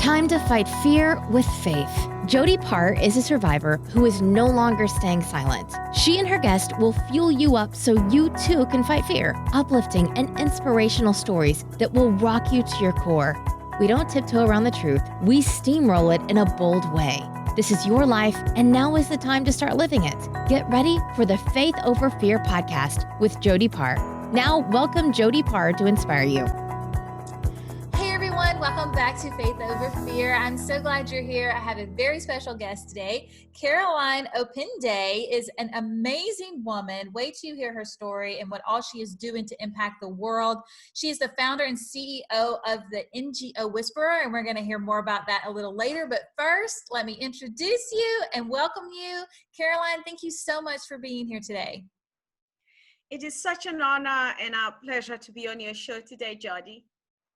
Time to fight fear with faith. Jody Paar is a survivor who is no longer staying silent. She and her guest will fuel you up so you too can fight fear, uplifting and inspirational stories that will rock you to your core. We don't tiptoe around the truth, we steamroll it in a bold way. This is your life, and now is the time to start living it. Get ready for the Faith Over Fear podcast with Jody Paar. Now, welcome Jody Paar to inspire you. Welcome back to Faith Over Fear. I'm so glad you're here. I have a very special guest today. Carolyne Opinde is an amazing woman. Wait till you hear her story and what all she is doing to impact the world. She is the founder and CEO of the NGO Whisperer, and we're going to hear more about that a little later. But first, let me introduce you and welcome you. Carolyne, thank you so much for being here today. It is such an honor and a pleasure to be on your show today, Jody.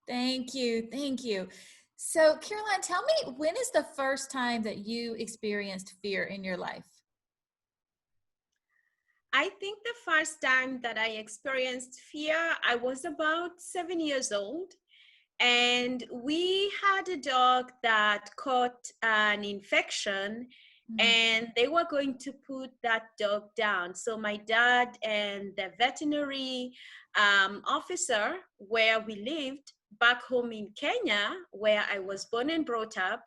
Thank you. Thank you. So, Carolyne, tell me, when is the first time that you experienced fear in your life? I think the first time that I experienced fear, I was about 7 years old. And we had a dog that caught an infection, and they were going to put that dog down. So my dad and the veterinary officer where we lived back home in Kenya, where I was born and brought up,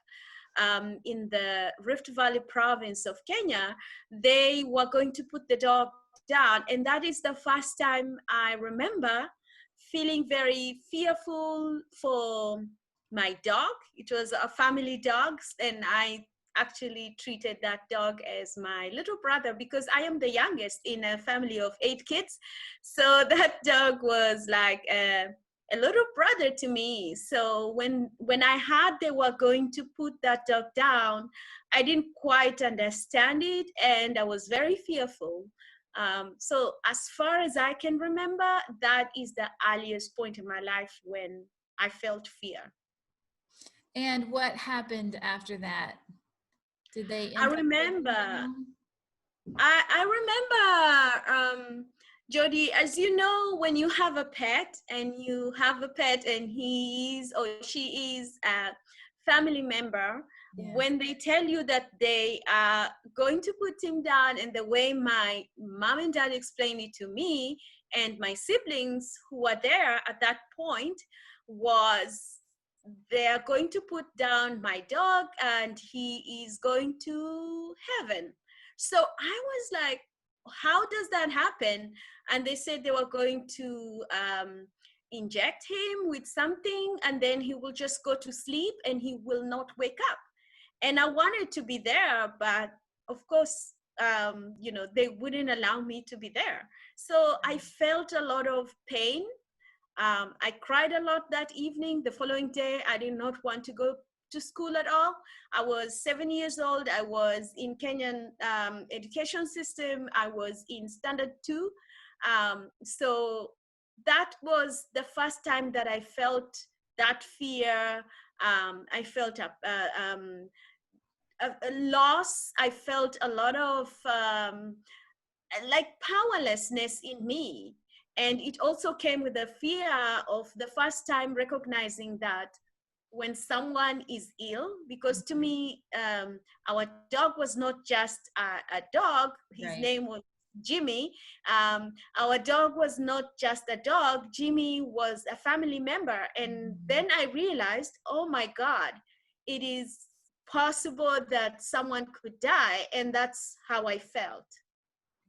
in the Rift Valley province of Kenya, they were going to put the dog down. And that is the first time I remember feeling very fearful for my dog. It was a family dog, and I actually treated that dog as my little brother because I am the youngest in a family of 8 kids. So that dog was like a little brother to me. So when I heard they were going to put that dog down, I didn't quite understand it, and I was very fearful. So as far as I can remember, that is the earliest point in my life when I felt fear. And what happened after that? Did they? I remember. I remember. Jody, as you know, when you have a pet and he is or she is a family member, when they tell you that they are going to put him down, and the way my mom and dad explained it to me and my siblings who were there at that point, was they are going to put down my dog and he is going to heaven. So I was like, how does that happen? And they said they were going to inject him with something, and then he will just go to sleep and he will not wake up. And I wanted to be there, but of course, they wouldn't allow me to be there. So I felt a lot of pain. I cried a lot that evening. The following day, I did not want to go to school at all. I was 7 years old. I was in Kenyan education system. I was in standard 2. So that was the first time that I felt that fear. I felt a loss. I felt a lot of like powerlessness in me. And it also came with the fear of the first time recognizing that when someone is ill, because to me, our dog was not just a dog. His name was Jimmy. Our dog was not just a dog. Jimmy was a family member. And then I realized, oh my God, it is possible that someone could die. And that's how I felt.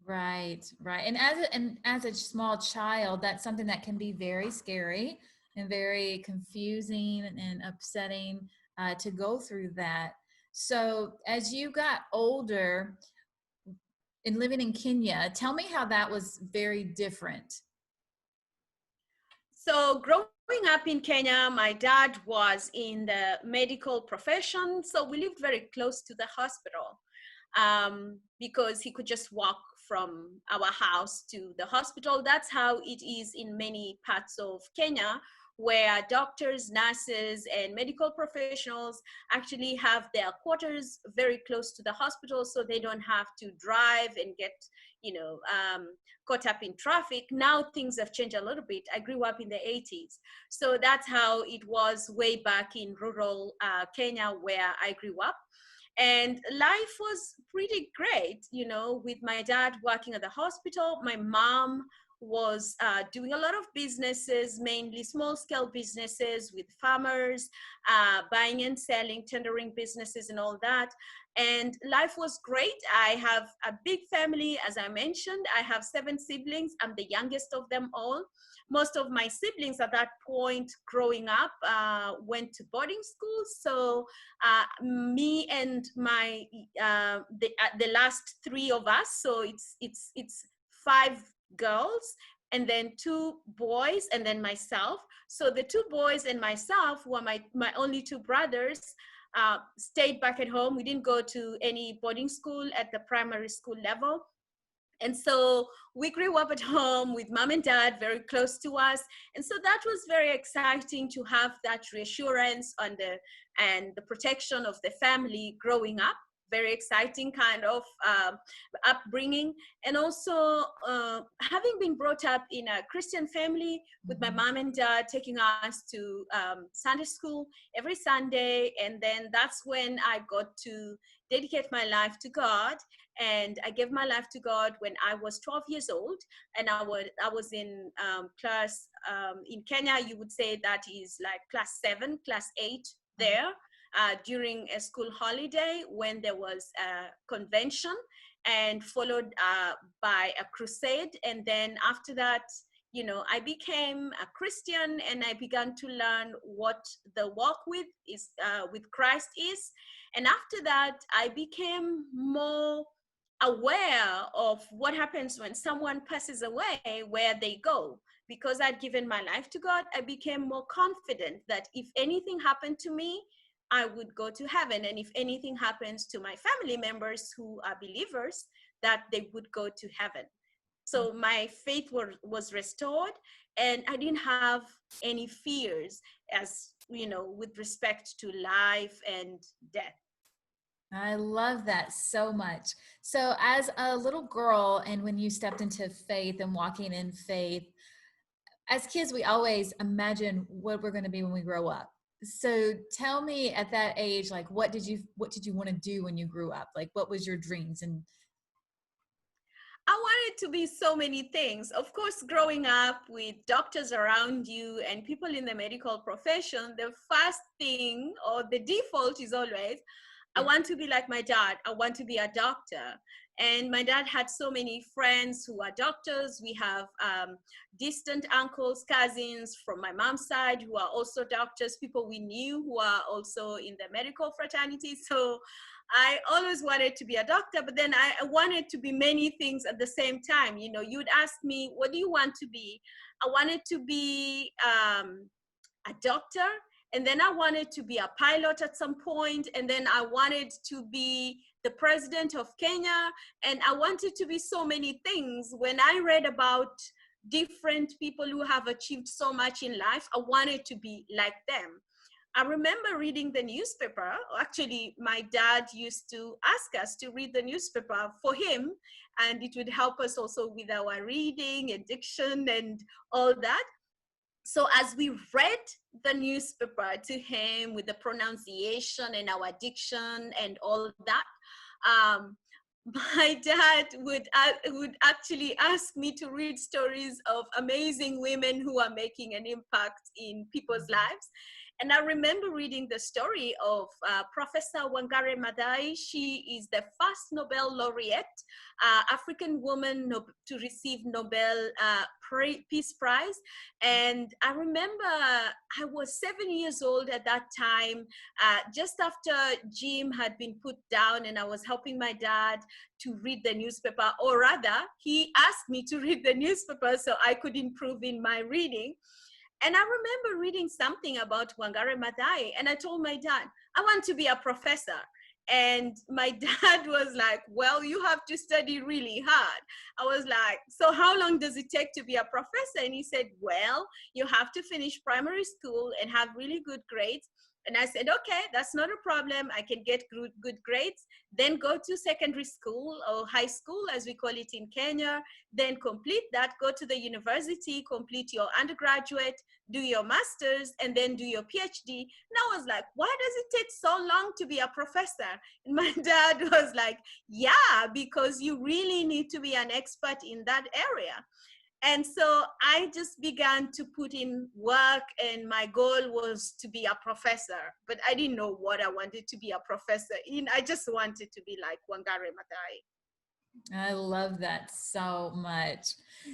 Right. And as a small child, that's something that can be very scary and very confusing and upsetting to go through that. So as you got older and living in Kenya, tell me how that was very different. So growing up in Kenya, my dad was in the medical profession. So we lived very close to the hospital because he could just walk from our house to the hospital. That's how it is in many parts of Kenya, where doctors, nurses, and medical professionals actually have their quarters very close to the hospital, so they don't have to drive and get, caught up in traffic. Now things have changed a little bit. I grew up in the 80s. So that's how it was way back in rural Kenya where I grew up. And life was pretty great, with my dad working at the hospital. My mom was doing a lot of businesses, mainly small scale businesses with farmers, buying and selling, tendering businesses and all that. And life was great. I have a big family, as I mentioned. I have 7 siblings. I'm the youngest of them all. Most of my siblings at that point growing up went to boarding schools. So me and my the last 3 of us, so it's 5 girls and then 2 boys and then myself. So the 2 boys and myself, who are my only 2 brothers, stayed back at home. We didn't go to any boarding school at the primary school level. And so we grew up at home with mom and dad very close to us. And so that was very exciting to have that reassurance and the protection of the family growing up. Very exciting kind of upbringing. And also having been brought up in a Christian family with my mom and dad taking us to Sunday school every Sunday. And then that's when I got to dedicate my life to God. And I gave my life to God when I was 12 years old. And I was in class, in Kenya, you would say that is like class 7, class 8 there. During a school holiday when there was a convention and followed by a crusade. And then after that, I became a Christian and I began to learn what the walk with Christ is. And after that, I became more aware of what happens when someone passes away, where they go. Because I'd given my life to God, I became more confident that if anything happened to me, I would go to heaven. And if anything happens to my family members who are believers, that they would go to heaven. So my faith was restored, and I didn't have any fears with respect to life and death. I love that so much. So as a little girl, and when you stepped into faith and walking in faith, as kids, we always imagine what we're going to be when we grow up. So tell me at that age, like, what did you want to do when you grew up? Like, what was your dreams? And I wanted to be so many things. Of course, growing up with doctors around you and people in the medical profession, the first thing or the default is always, I want to be like my dad. I want to be a doctor. And my dad had so many friends who are doctors. We have distant uncles, cousins from my mom's side who are also doctors, people we knew who are also in the medical fraternity. So I always wanted to be a doctor, but then I wanted to be many things at the same time. You'd ask me, what do you want to be? I wanted to be a doctor. And then I wanted to be a pilot at some point. And then I wanted to be the president of Kenya. And I wanted to be so many things. When I read about different people who have achieved so much in life, I wanted to be like them. I remember reading the newspaper. Actually, my dad used to ask us to read the newspaper for him, and it would help us also with our reading and diction and all that. So as we read the newspaper to him with the pronunciation and our diction and all that, my dad would actually ask me to read stories of amazing women who are making an impact in people's lives. And I remember reading the story of Professor Wangari Maathai. She is the first Nobel laureate, African woman to receive Nobel Peace Prize. And I remember I was 7 years old at that time, just after Jim had been put down, and I was helping my dad to read the newspaper, or rather, he asked me to read the newspaper so I could improve in my reading. And I remember reading something about Wangari Maathai, and I told my dad, I want to be a professor. And my dad was like, well, you have to study really hard. I was like, so how long does it take to be a professor? And he said, well, you have to finish primary school and have really good grades. And I said, okay, that's not a problem. I can get good grades, then go to secondary school or high school, as we call it in Kenya, then complete that, go to the university, complete your undergraduate, do your master's, and then do your PhD. And I was like, why does it take so long to be a professor? And my dad was like, yeah, because you really need to be an expert in that area. And so I just began to put in work, and my goal was to be a professor, but I didn't know what I wanted to be a professor in. I just wanted to be like Wangari Maathai. I love that so much.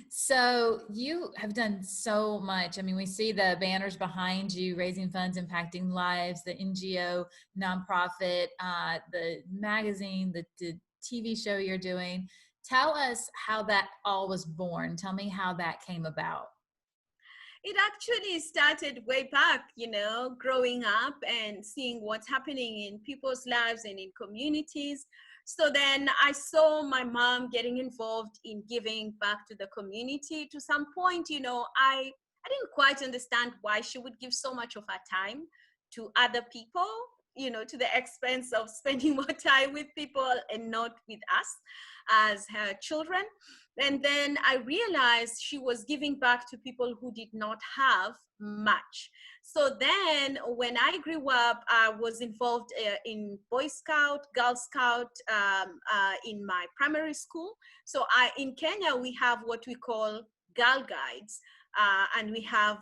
So you have done so much. I mean, we see the banners behind you, raising funds, impacting lives, the NGO nonprofit, the magazine, the TV show you're doing. Tell us how that all was born. Tell me how that came about. It actually started way back, growing up and seeing what's happening in people's lives and in communities. So then I saw my mom getting involved in giving back to the community. To some point, I didn't quite understand why she would give so much of her time to other people, to the expense of spending more time with people and not with us as her children. And then I realized she was giving back to people who did not have much. So then when I grew up, I was involved in Boy Scout, Girl Scout in my primary school. So in Kenya, we have what we call Girl Guides, and we have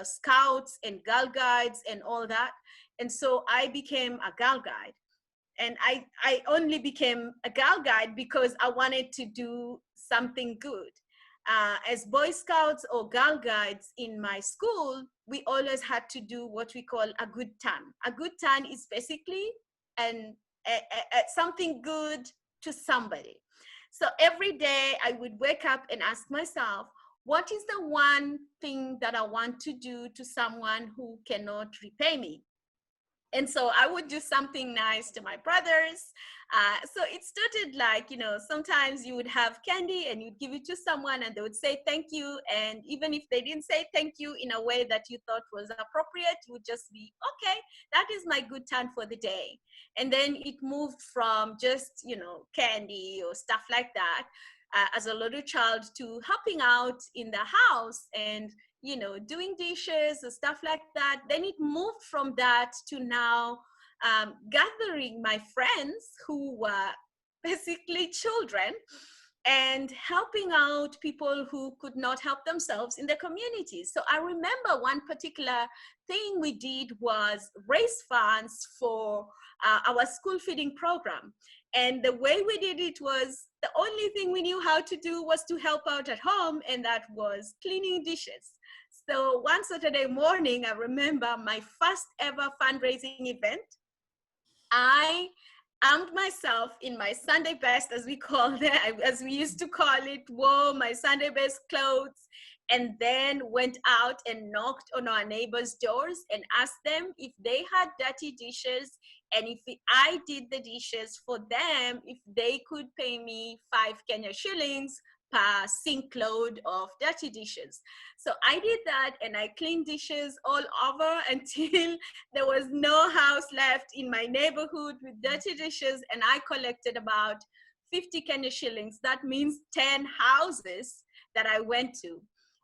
Scouts and Girl Guides and all that. And so I became a Girl Guide. And I only became a Girl Guide because I wanted to do something good. As Boy Scouts or Girl Guides in my school, we always had to do what we call a good turn. A good turn is basically something good to somebody. So every day I would wake up and ask myself, what is the one thing that I want to do to someone who cannot repay me? And so I would do something nice to my brothers. So it started like, sometimes you would have candy and you'd give it to someone and they would say thank you. And even if they didn't say thank you in a way that you thought was appropriate, you would just be, okay, that is my good turn for the day. And then it moved from just, candy or stuff like that as a little child to helping out in the house and doing dishes or stuff like that. Then it moved from that to now gathering my friends who were basically children and helping out people who could not help themselves in the communities. So I remember one particular thing we did was raise funds for our school feeding program. And the way we did it was the only thing we knew how to do was to help out at home, and that was cleaning dishes. So one Saturday morning, I remember my first ever fundraising event. I armed myself in my Sunday best, as we used to call it, wore my Sunday best clothes, and then went out and knocked on our neighbors' doors and asked them if they had dirty dishes, and if I did the dishes for them, if they could pay me 5 Kenya shillings per sink load of dirty dishes. So I did that, and I cleaned dishes all over until there was no house left in my neighborhood with dirty dishes, and I collected about 50 Kenya shillings. That means 10 houses that I went to.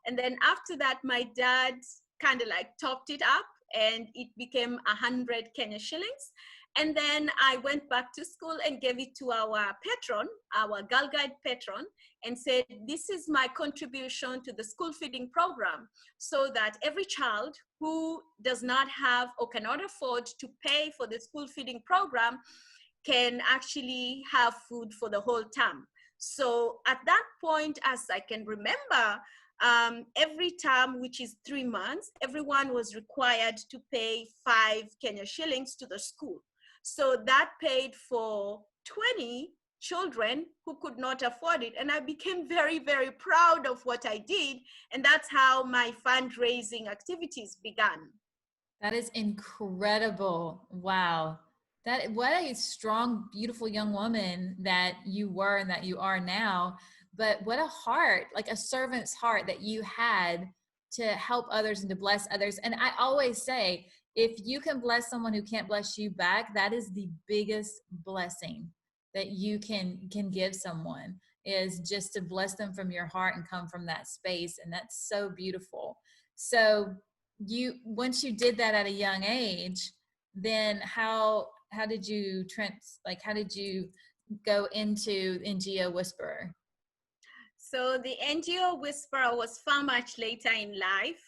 And then after that, my dad kind of like topped it up, and it became 100 Kenya shillings. And then I went back to school and gave it to our patron, our Girl Guide patron, and said, this is my contribution to the school feeding program, so that every child who does not have or cannot afford to pay for the school feeding program can actually have food for the whole term. So at that point, as I can remember, every term, which is 3 months, everyone was required to pay 5 Kenya shillings to the school. So that paid for 20 children who could not afford it. And I became very, very proud of what I did. And that's how my fundraising activities began. That is incredible. Wow. What a strong, beautiful young woman that you were and that you are now. But what a heart, like a servant's heart that you had to help others and to bless others. And I always say, if you can bless someone who can't bless you back, that is the biggest blessing that you can give someone, is just to bless them from your heart and come from that space. And that's so beautiful. So once you did that at a young age, then how did you how did you go into NGO Whisperer? So the NGO Whisperer was far much later in life.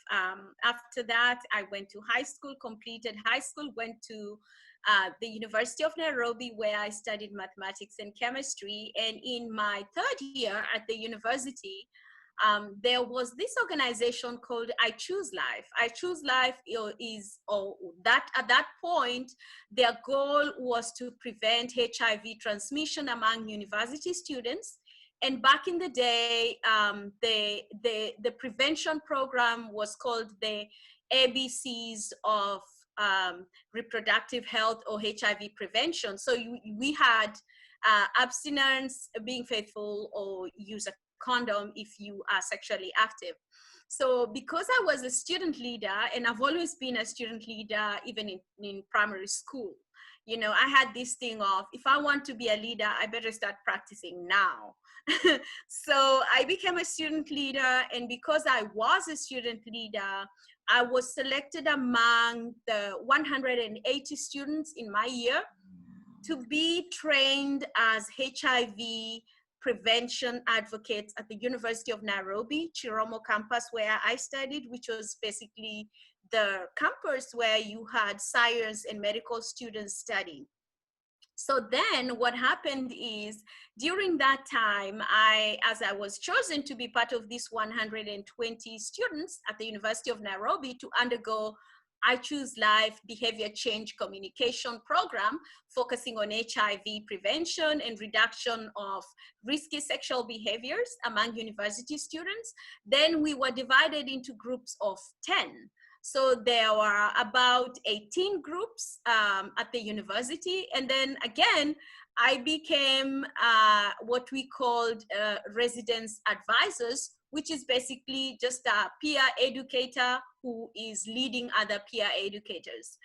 After that, I went to high school, completed high school, went to the University of Nairobi, where I studied mathematics and chemistry. And in my third year at the university, there was this organization called I Choose Life. I Choose Life at that point, their goal was to prevent HIV transmission among university students. And back in the day, the prevention program was called the ABCs of reproductive health or HIV prevention. So we had abstinence, being faithful, or use a condom if you are sexually active. So because I was a student leader, and I've always been a student leader, even in primary school, you know, I had this thing of, if I want to be a leader, I better start practicing now. So I became a student leader, and because I was a student leader, I was selected among the 180 students in my year to be trained as HIV prevention advocates at the University of Nairobi, Chiromo campus, where I studied, which was basically the campus where you had science and medical students studying. So then what happened is, during that time, as I was chosen to be part of these 120 students at the University of Nairobi to undergo I Choose Life Behavior Change Communication Program, focusing on HIV prevention and reduction of risky sexual behaviors among university students. Then we were divided into groups of 10. So there were about 18 groups at the university. And then again, I became what we called residence advisors, which is basically just a peer educator who is leading other peer educators.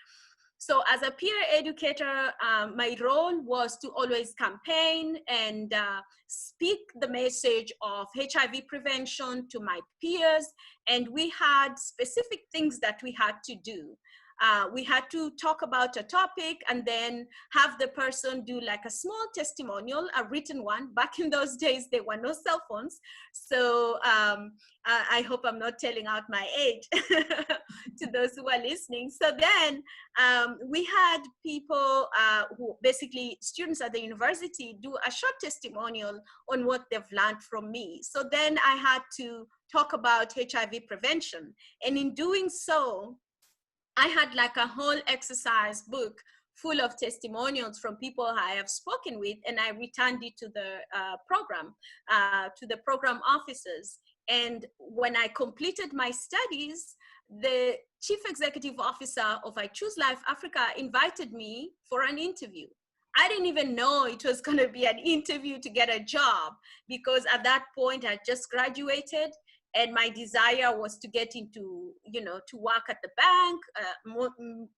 So as a peer educator, my role was to always campaign and speak the message of HIV prevention to my peers. And we had specific things that we had to do. We had to talk about a topic and then have the person do like a small testimonial, a written one. Back in those days, there were no cell phones. So I hope I'm not telling out my age to those who are listening. So then we had people who basically students at the university do a short testimonial on what they've learned from me. So then I had to talk about HIV prevention. And in doing so, I had like a whole exercise book full of testimonials from people I have spoken with, and I returned it to the program officers. And when I completed my studies, the chief executive officer of I Choose Life Africa invited me for an interview. I didn't even know it was going to be an interview to get a job, because at that point I just graduated. And my desire was to get into, to work at the bank,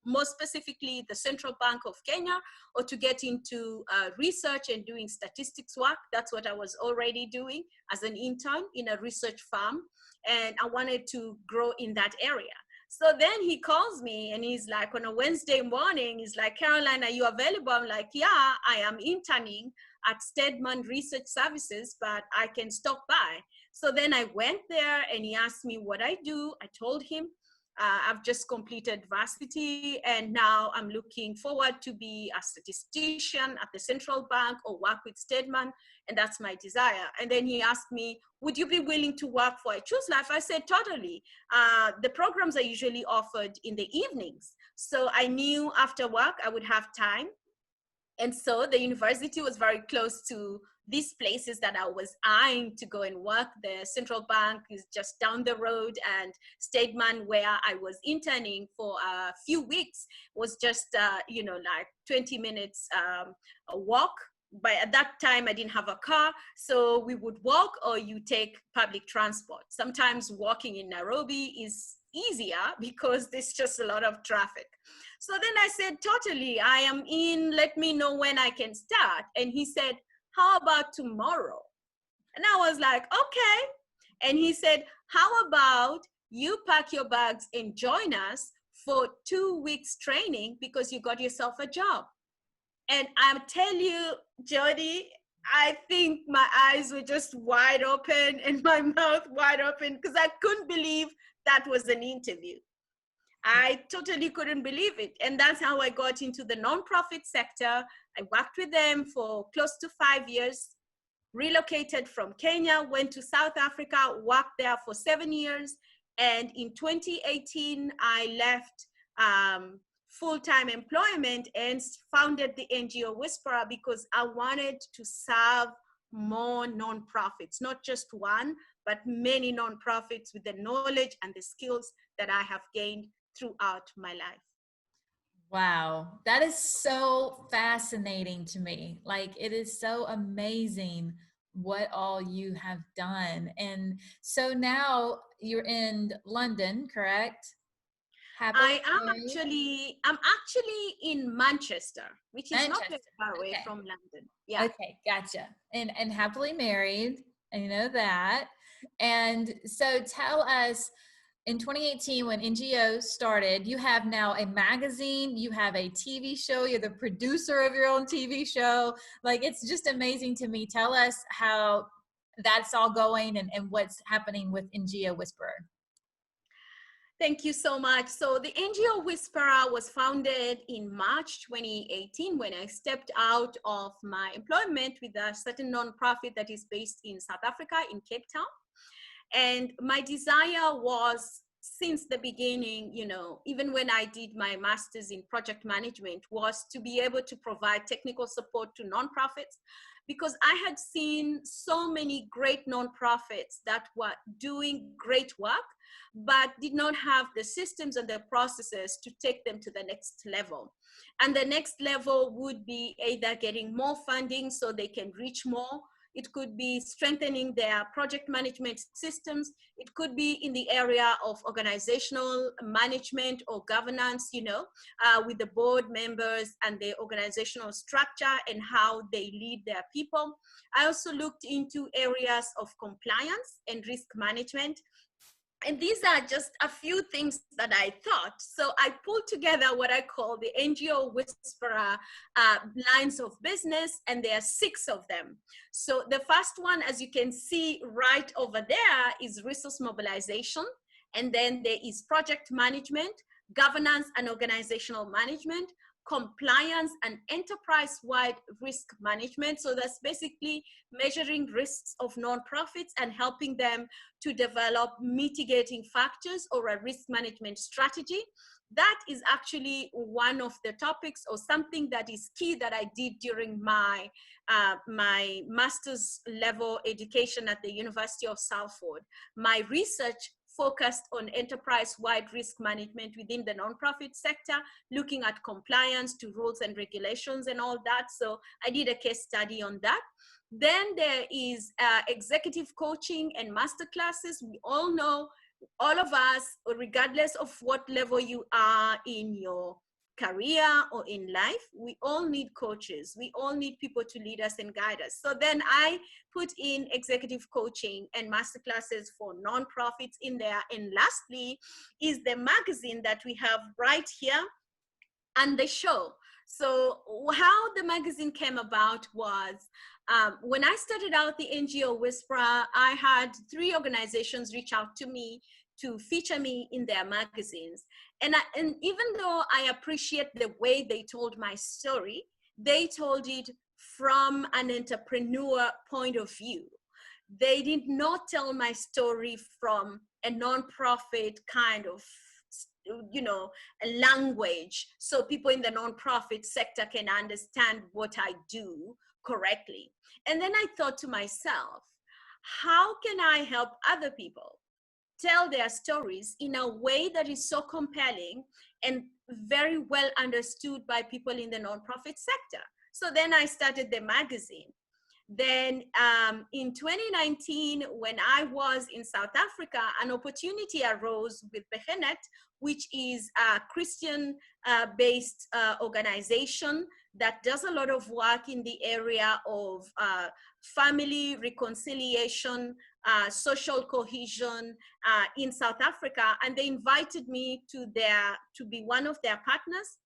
more specifically the Central Bank of Kenya, or to get into research and doing statistics work. That's what I was already doing as an intern in a research firm. And I wanted to grow in that area. So then he calls me and he's like, on a Wednesday morning, he's like, Caroline, are you available? I'm like, yeah, I am interning at Stedman Research Services, but I can stop by. So then I went there and he asked me what I do. I told him I've just completed varsity and now I'm looking forward to be a statistician at the central bank or work with Stedman, and that's my desire. And then he asked me, would you be willing to work for I Choose Life? I said, totally. The programs are usually offered in the evenings. So I knew after work I would have time. And so the university was very close to these places that I was eyeing to go and work. The Central Bank is just down the road, and Stateman, where I was interning for a few weeks, was just, like 20 minutes a walk. But at that time, I didn't have a car, so we would walk or you take public transport. Sometimes walking in Nairobi is easier because there's just a lot of traffic. So then I said, totally, I am in, let me know when I can start. And he said, how about tomorrow? And I was like, okay. And he said, how about you pack your bags and join us for 2 weeks training because you got yourself a job. And I tell you, Jody, I think my eyes were just wide open and my mouth wide open because I couldn't believe that was an interview. I totally couldn't believe it. And that's how I got into the nonprofit sector. I worked with them for close to 5 years, relocated from Kenya, went to South Africa, worked there for 7 years. And in 2018, I left full-time employment and founded the NGO Whisperer because I wanted to serve more nonprofits, not just one, but many nonprofits with the knowledge and the skills that I have gained throughout my life. Wow, that is so fascinating to me. Like, it is so amazing what all you have done. And so now you're in London, correct? I'm actually in Manchester, which is not very far away from London. Yeah. Okay, gotcha. And happily married, and you know that. And so tell us, in 2018, when NGO started, you have now a magazine, you have a TV show, you're the producer of your own TV show. Like, it's just amazing to me. Tell us how that's all going and what's happening with NGO Whisperer. Thank you so much. So the NGO Whisperer was founded in March 2018 when I stepped out of my employment with a certain nonprofit that is based in South Africa, in Cape Town. And my desire was, since the beginning, even when I did my master's in project management, was to be able to provide technical support to nonprofits, because I had seen so many great nonprofits that were doing great work, but did not have the systems and the processes to take them to the next level. And the next level would be either getting more funding so they can reach more. It could be strengthening their project management systems. It could be in the area of organizational management or governance, with the board members and the organizational structure and how they lead their people. I also looked into areas of compliance and risk management. And these are just a few things that I thought. So I pulled together what I call the NGO Whisperer lines of business, and there are 6 of them. So the first one, as you can see right over there, is resource mobilization. And then there is project management, governance and organizational management, compliance and enterprise-wide risk management. So that's basically measuring risks of nonprofits and helping them to develop mitigating factors or a risk management strategy. That is actually one of the topics or something that is key that I did during my my master's level education at the University of Salford. My research focused on enterprise-wide risk management within the nonprofit sector, looking at compliance to rules and regulations and all that. So I did a case study on that. Then there is executive coaching and masterclasses. We all know, all of us, regardless of what level you are in your career or in life, we all need coaches. We all need people to lead us and guide us. So then I put in executive coaching and masterclasses for nonprofits in there. And lastly is the magazine that we have right here and the show. So how the magazine came about was, when I started out the NGO Whisperer, I had 3 organizations reach out to me to feature me in their magazines. And even though I appreciate the way they told my story, they told it from an entrepreneur point of view. They did not tell my story from a nonprofit kind of a language so people in the nonprofit sector can understand what I do correctly. And then I thought to myself, how can I help other people tell their stories in a way that is so compelling and very well understood by people in the nonprofit sector? So then I started the magazine. Then in 2019, when I was in South Africa, an opportunity arose with Behenet, which is a Christian-based organization that does a lot of work in the area of family reconciliation, social cohesion in South Africa. And they invited me to be one of their partners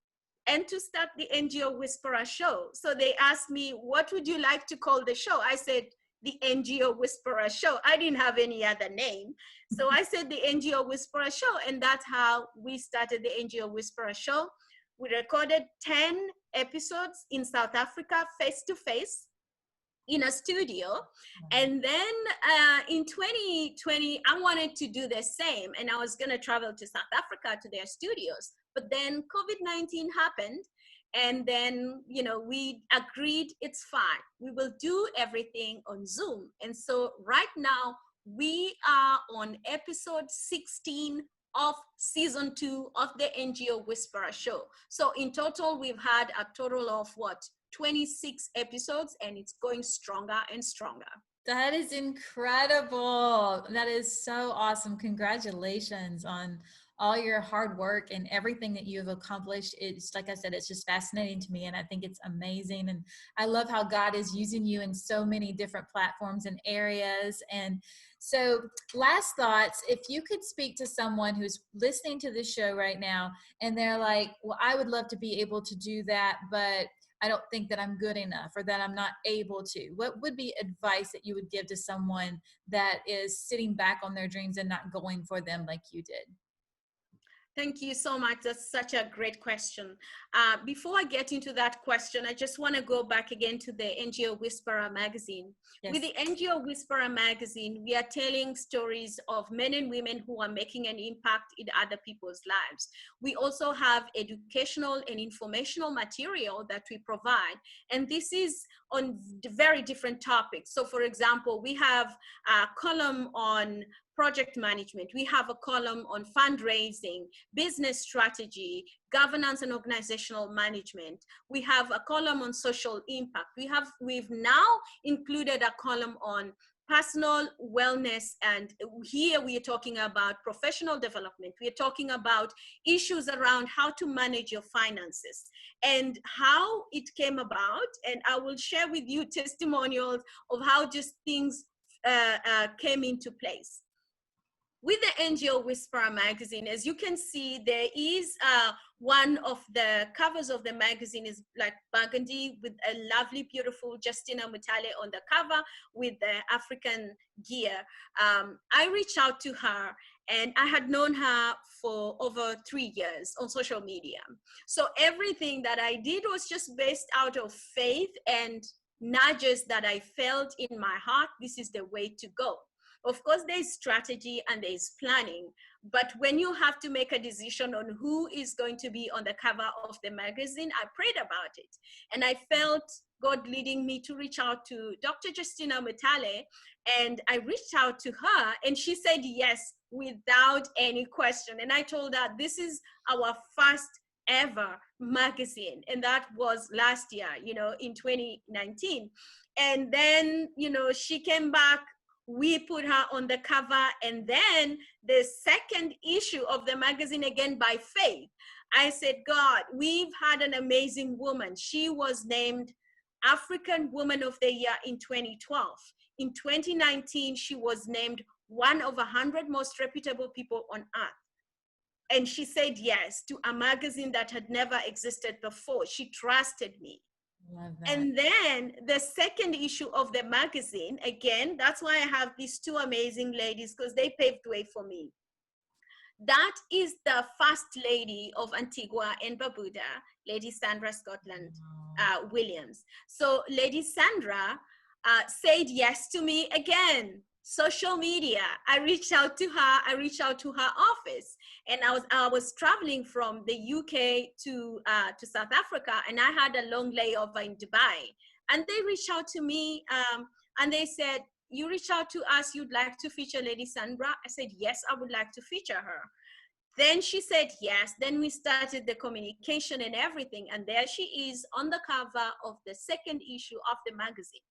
and to start the NGO Whisperer Show. So they asked me, what would you like to call the show? I said, the NGO Whisperer Show. I didn't have any other name. So I said the NGO Whisperer Show, and that's how we started the NGO Whisperer Show. We recorded 10 episodes in South Africa, face-to-face, in a studio. And then in 2020, I wanted to do the same, and I was gonna travel to South Africa to their studios. But then COVID-19 happened, and then we agreed it's fine. We will do everything on Zoom. And so right now we are on episode 16 of season 2 of the NGO Whisperer Show. So in total, we've had a total of 26 episodes, and it's going stronger and stronger. That is incredible. That is so awesome. Congratulations on all your hard work and everything that you've accomplished. It's like I said, it's just fascinating to me, and I think it's amazing. And I love how God is using you in so many different platforms and areas. And so last thoughts, if you could speak to someone who's listening to this show right now and they're like, well, I would love to be able to do that, but I don't think that I'm good enough or that I'm not able to. What would be advice that you would give to someone that is sitting back on their dreams and not going for them like you did? Thank you so much. That's such a great question. Before I get into that question, I just want to go back again to the NGO Whisperer Magazine. Yes. With the NGO Whisperer Magazine, we are telling stories of men and women who are making an impact in other people's lives. We also have educational and informational material that we provide, and this is on very different topics. So for example, we have a column on project management. We have a column on fundraising, business strategy, governance and organizational management. We have a column on social impact. We've now included a column on personal wellness, and here we are talking about professional development. We are talking about issues around how to manage your finances and how it came about. And I will share with you testimonials of how just things came into place. With the NGO Whisperer Magazine, as you can see, there is one of the covers of the magazine is like burgundy with a lovely, beautiful Justina Mutale on the cover with the African gear. I reached out to her, and I had known her for over 3 years on social media. So everything that I did was just based out of faith and nudges that I felt in my heart. This is the way to go. Of course, there's strategy and there's planning, but when you have to make a decision on who is going to be on the cover of the magazine, I prayed about it. And I felt God leading me to reach out to Dr. Justina Mutale, and I reached out to her, and she said yes without any question. And I told her, this is our first ever magazine, and that was last year, in 2019. And then, she came back. We put her on the cover, and then the second issue of the magazine, again by faith, I said, God, we've had an amazing woman. She was named African Woman of the Year in 2012. In 2019, she was named one of 100 most reputable people on earth. And she said yes to a magazine that had never existed before. She trusted me. Love that. And then the second issue of the magazine, again, that's why I have these two amazing ladies, because they paved way for me. That is the first lady of Antigua and Barbuda, Lady Sandra Scotland Williams. So Lady Sandra said yes to me again. social media. I reached out to her. I reached out to her office, and I was traveling from the UK to South Africa, and I had a long layover in Dubai. And they reached out to me, and they said, "You reached out to us. You'd like to feature Lady Sandra?" I said, "Yes, I would like to feature her." Then she said yes. Then we started the communication and everything, and there she is on the cover of the second issue of the magazine.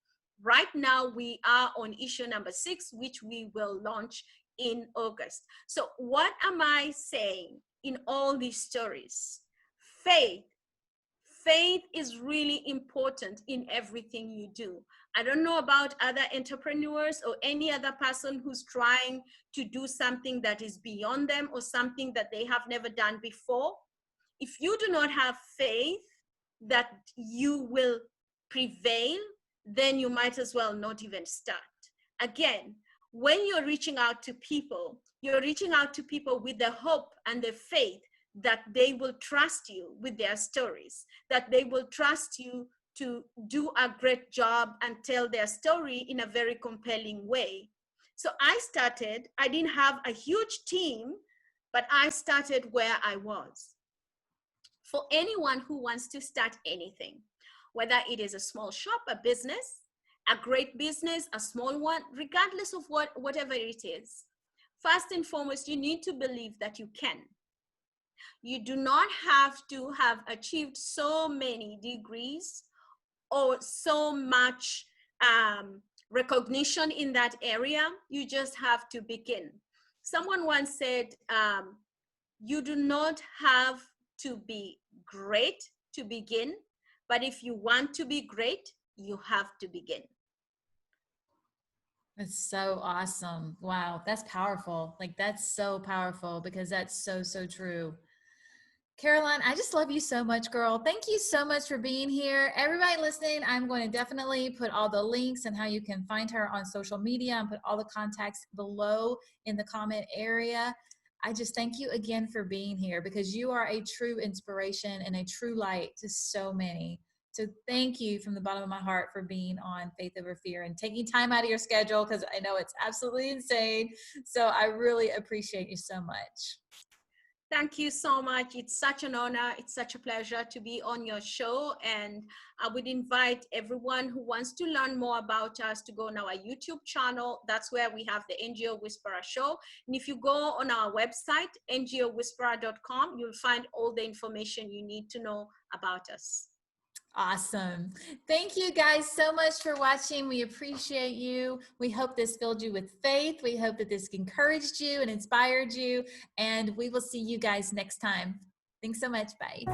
Right now, we are on issue number 6, which we will launch in August. So what am I saying in all these stories? Faith. Faith is really important in everything you do. I don't know about other entrepreneurs or any other person who's trying to do something that is beyond them or something that they have never done before. If you do not have faith that you will prevail, then you might as well not even start. Again, when you're reaching out to people, you're reaching out to people with the hope and the faith that they will trust you with their stories, that they will trust you to do a great job and tell their story in a very compelling way. So I didn't have a huge team, but I started where I was. For anyone who wants to start anything, whether it is a small shop, a business, a great business, a small one, regardless of whatever it is, first and foremost, you need to believe that you can. You do not have to have achieved so many degrees or so much recognition in that area. You just have to begin. Someone once said, you do not have to be great to begin, but if you want to be great, you have to begin. That's so awesome. Wow, that's powerful. Like, that's so powerful because that's so, so true. Carolyne, I just love you so much, girl. Thank you so much for being here. Everybody listening, I'm going to definitely put all the links and how you can find her on social media and put all the contacts below in the comment area. I just thank you again for being here because you are a true inspiration and a true light to so many. So thank you from the bottom of my heart for being on Faith Over Fear and taking time out of your schedule because I know it's absolutely insane. So I really appreciate you so much. Thank you so much. It's such an honor. It's such a pleasure to be on your show. And I would invite everyone who wants to learn more about us to go on our YouTube channel. That's where we have the NGO Whisperer Show. And if you go on our website, ngowhisperer.com, you'll find all the information you need to know about us. Awesome. Thank you guys so much for watching. We appreciate you. We hope this filled you with faith. We hope that this encouraged you and inspired you. And we will see you guys next time. Thanks so much. Bye.